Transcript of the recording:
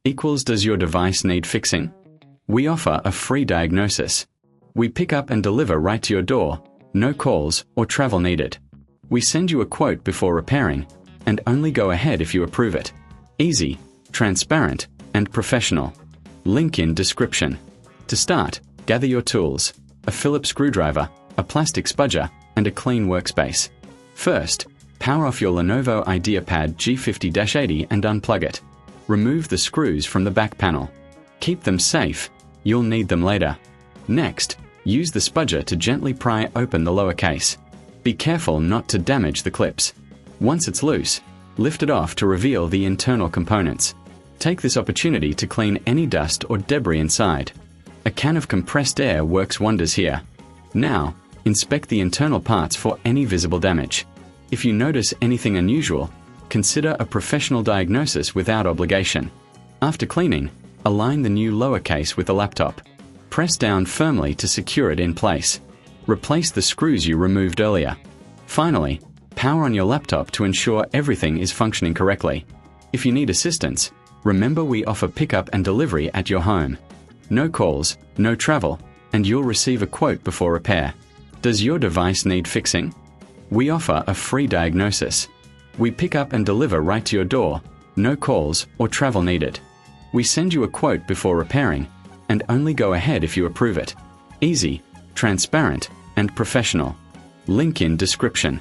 equals does your device need fixing? We offer a free diagnosis. We pick up and deliver right to your door, no calls or travel needed. We send you a quote before repairing, and only go ahead if you approve it. Easy, transparent, and professional. Link in description. To start, gather your tools, a Phillips screwdriver, a plastic spudger, and a clean workspace. First, power off your Lenovo IdeaPad G50-80 and unplug it. Remove the screws from the back panel. Keep them safe, you'll need them later. Next, use the spudger to gently pry open the lower case. Be careful not to damage the clips. Once it's loose, lift it off to reveal the internal components. Take this opportunity to clean any dust or debris inside. A can of compressed air works wonders here. Now, inspect the internal parts for any visible damage. If you notice anything unusual, consider a professional diagnosis without obligation. After cleaning, align the new lower case with the laptop. Press down firmly to secure it in place. Replace the screws you removed earlier. Finally, power on your laptop to ensure everything is functioning correctly. If you need assistance, remember we offer pickup and delivery at your home. No calls, no travel, and you'll receive a quote before repair. Does your device need fixing? We offer a free diagnosis. We pick up and deliver right to your door, no calls or travel needed. We send you a quote before repairing, and only go ahead if you approve it. Easy, transparent, and professional. Link in description.